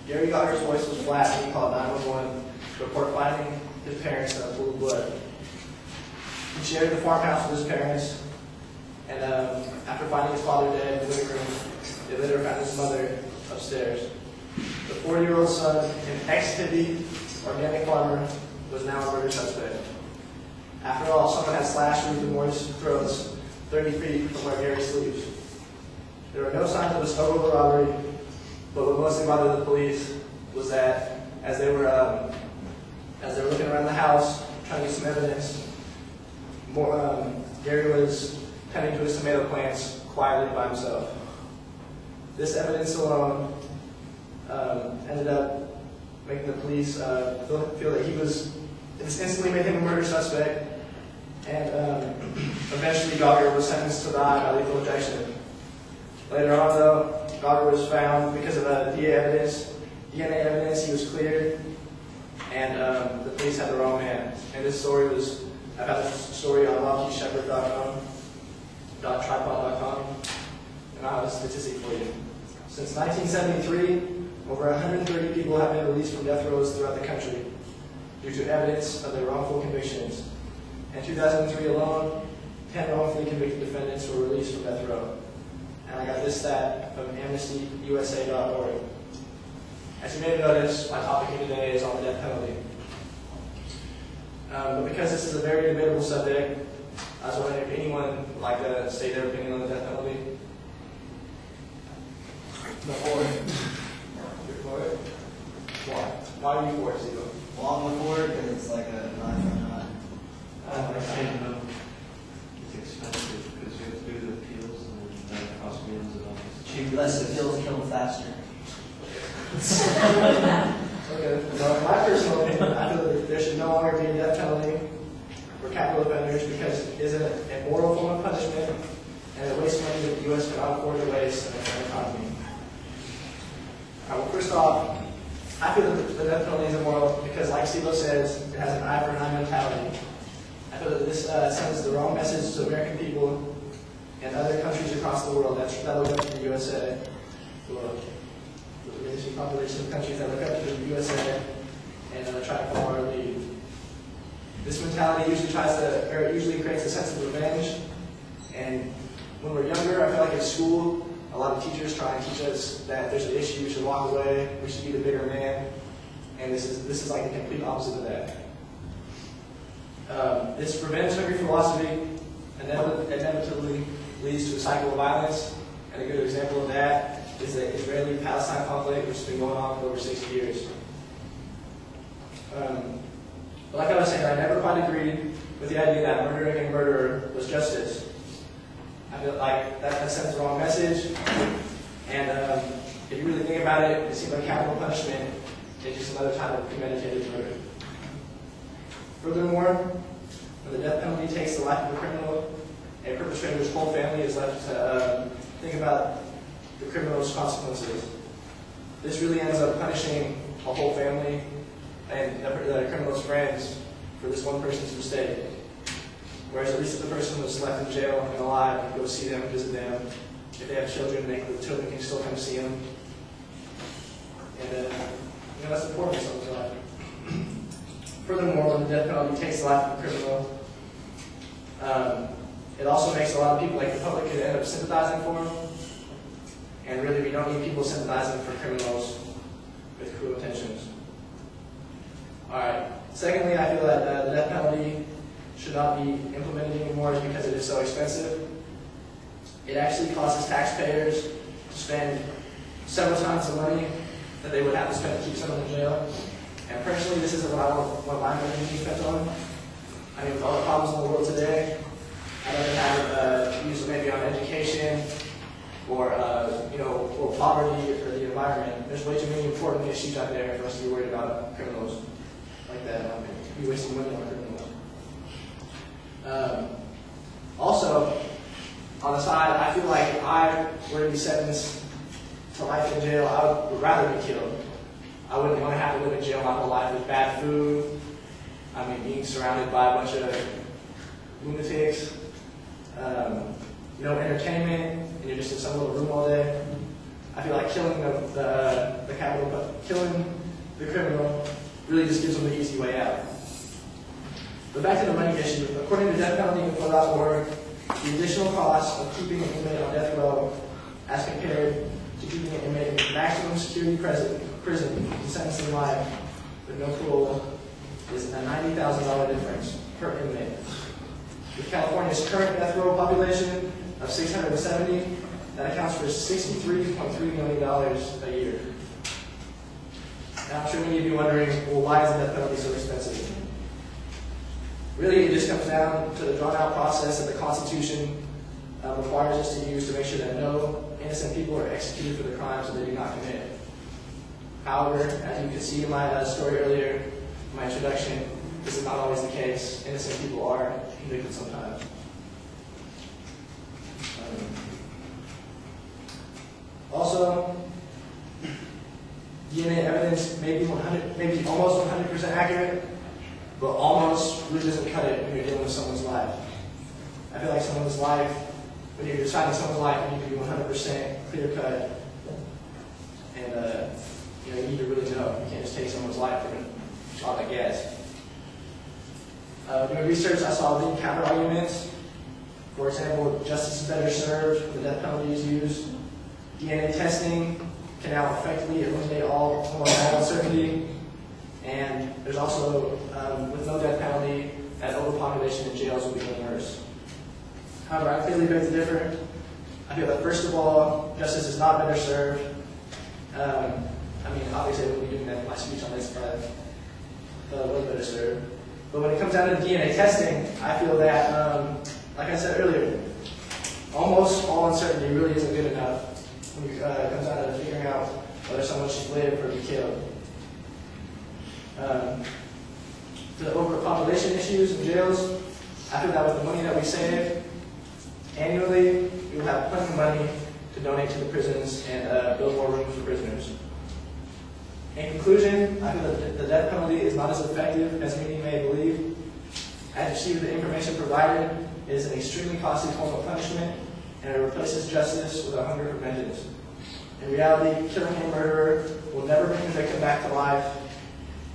Gary Gallagher's voice was flat when he called 911 to report finding his parents in a pool of blood. He shared the farmhouse with his parents, and after finding his father dead in the living room, they later found his mother upstairs. The 40-year-old son, an ex-hippie organic farmer, was now a murder suspect. After all, someone had slashed through the boys' throats 30 feet from where Gary sleeps. There were no signs of a struggle or robbery, but what mostly bothered the police was that as they were looking around the house trying to get some evidence, Gary was tending to his tomato plants quietly by himself. This evidence alone ended up making the police feel that this instantly made him a murder suspect, and eventually Gallagher was sentenced to die by lethal injection. Later on, though, Gallagher was found because of DNA evidence. He was cleared, and the police had the wrong man. And this story I've had this story on LobkeyShepherd.com, .tripod.com, and I have a statistic for you. Since 1973, over 130 people have been released from death rows throughout the country due to evidence of their wrongful convictions. In 2003 alone, 10 wrongfully convicted defendants were released from death row. And I got this stat from AmnestyUSA.org. As you may have noticed, my topic here today is on the death penalty. But because this is a very debatable subject, I was wondering if anyone would like to say their opinion on the death penalty. For it. You're for it? Why? Why are you for it, Steve? Well, I'm for it because it's like a eye for an eye. It's expensive because you have to do the appeals and that costs millions of dollars. Cheap, less appeals, kill them faster. Okay, well, in my personal opinion, I feel that there should no longer be a death penalty for capital offenders because it is an immoral form of punishment and it wastes money that the U.S. cannot afford to waste in the economy. Well, first off, I feel that the death penalty is immoral because, like Steve says, it has an eye for an eye mentality. I feel that this sends the wrong message to American people and other countries across the world that look up to the USA. The population of countries that look up to the USA and try to follow our lead. This mentality usually creates a sense of revenge. And when we're younger, I feel like at school, a lot of teachers try and teach us that there's an issue, we should walk away, we should be the bigger man. And this is like the complete opposite of that. This revenge-hungry philosophy inevitably leads to a cycle of violence. And a good example of that is the Israeli-Palestine conflict, which has been going on for over 60 years. But like I was saying, I never quite agreed with the idea that murdering a murderer was justice. I feel like that sends the wrong message. And if you really think about it, it seems like capital punishment is just another type of premeditated murder. Furthermore, when the death penalty takes the life of a criminal, a perpetrator's whole family is left to think about the criminal's consequences. This really ends up punishing a whole family and the criminal's friends for this one person's mistake. Whereas at least if the person was left in jail and alive, you can go see them, visit them. If they have children, the children can still come see them. And that's important in someone's life. Furthermore, when the death penalty takes the life of a criminal, it also makes a lot of people, like the public, could end up sympathizing for them. And really, we don't need people sympathizing for criminals with cruel intentions. Alright. Secondly, I feel that the death penalty should not be implemented anymore because it is so expensive. It actually causes taxpayers to spend several times the money that they would have to spend to keep someone in jail. And personally, this isn't what I want my money to be spent on. I mean, with all the problems in the world today, I'd rather have used maybe on education or or poverty or the environment. There's way too many important issues out there for us to be worried about criminals like that. Be wasting money on criminals. Also, on the side, I feel like if I were to be sentenced to life in jail, I would rather be killed. I wouldn't want to have to live in jail my whole life with bad food. I mean, being surrounded by a bunch of lunatics, no entertainment, and you're just in some little room all day. I feel like killing the the capital, but killing the criminal really just gives them the easy way out. But back to the money issue. According to deathpenaltyinfo.org, the additional cost of keeping an inmate on death row as compared to keeping an inmate in maximum security prison and sentencing life with no parole is a $90,000 difference per inmate. With California's current death row population of 670, that accounts for $63.3 million a year. Now, I'm sure many of you are wondering, well, why is the death penalty so expensive? Really, it just comes down to the drawn-out process that the Constitution requires us to use to make sure that no innocent people are executed for the crimes that they do not commit. However, as you can see in my story earlier, in my introduction, this is not always the case. Innocent people are convicted sometimes. Also, DNA evidence may be almost 100% accurate, but almost really doesn't cut it when you're dealing with someone's life. I feel like someone's life, when you're deciding someone's life, you need to be 100% clear cut, and you need to really know. You can't just take someone's life for a shot at gas. Doing research, I saw leading counter arguments. For example, justice is better served when the death penalty is used. DNA testing can now effectively eliminate almost all uncertainty. And there's also, with no death penalty, that overpopulation in jails will become worse. However, I clearly beg to differ. I feel that, first of all, justice is not better served. Obviously I wouldn't be doing that in my speech on this, but it was better served. But when it comes down to DNA testing, I feel that, like I said earlier, almost all uncertainty really isn't good enough when it comes down to figuring out whether someone should live or be killed. The overpopulation issues in jails, I feel that with the money that we save annually, we will have plenty of money to donate to the prisons and build more rooms for prisoners. In conclusion, I feel that the death penalty is not as effective as many may believe. As you see with the information provided, it is an extremely costly form of punishment, and it replaces justice with a hunger for vengeance. In reality, killing a murderer will never bring the victim back to life,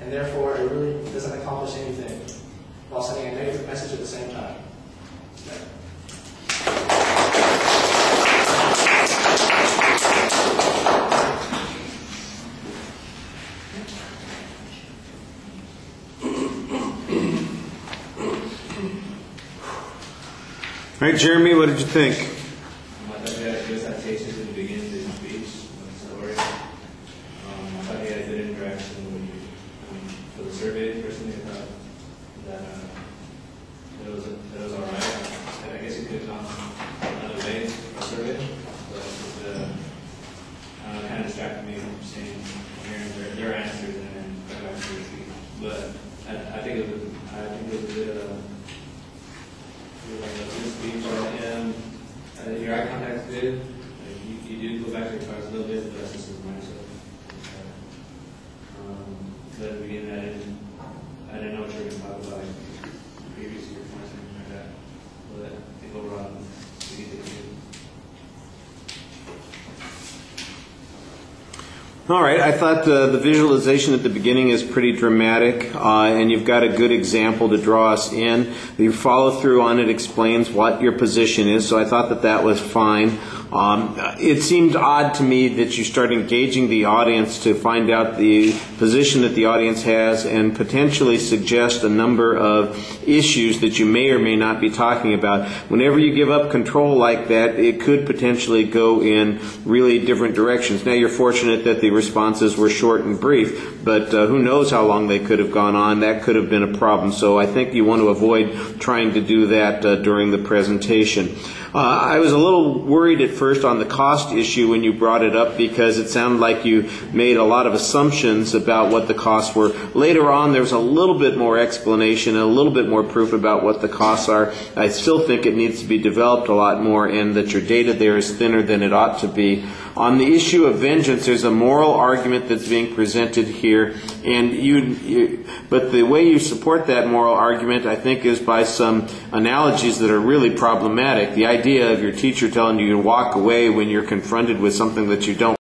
and therefore it really doesn't accomplish anything, while sending a negative message at the same time. All right, Jeremy, what did you think? I thought he had a good citation in the beginning of his speech, story. I thought he had good interaction for the survey. Personally, I thought that it was all right. I guess he could have gone another way for a survey, but it kind of distracted me from hearing their answers and then coming back to the speech. But I think it was a good. Speech, your eye contact's good. You do go back to your cars a little bit, but that's just his mindset. But at the beginning, I didn't know what you were going to talk about like, previous year or something like that. But I think overall, we did good. All right, I thought the visualization at the beginning is pretty dramatic, and you've got a good example to draw us in. Your follow through on it explains what your position is, so I thought that was fine. It seemed odd to me that you start engaging the audience to find out the position that the audience has and potentially suggest a number of issues that you may or may not be talking about. Whenever you give up control like that, it could potentially go in really different directions. Now, you're fortunate that the responses were short and brief, but who knows how long they could have gone on. That could have been a problem. So I think you want to avoid trying to do that during the presentation. I was a little worried at first on the cost issue when you brought it up because it sounded like you made a lot of assumptions about what the costs were. Later on, there's a little bit more explanation and a little bit more proof about what the costs are. I still think it needs to be developed a lot more and that your data there is thinner than it ought to be. On the issue of vengeance, there's a moral argument that's being presented here, and but the way you support that moral argument, I think, is by some analogies that are really problematic. The idea of your teacher telling you to walk away when you're confronted with something that you don't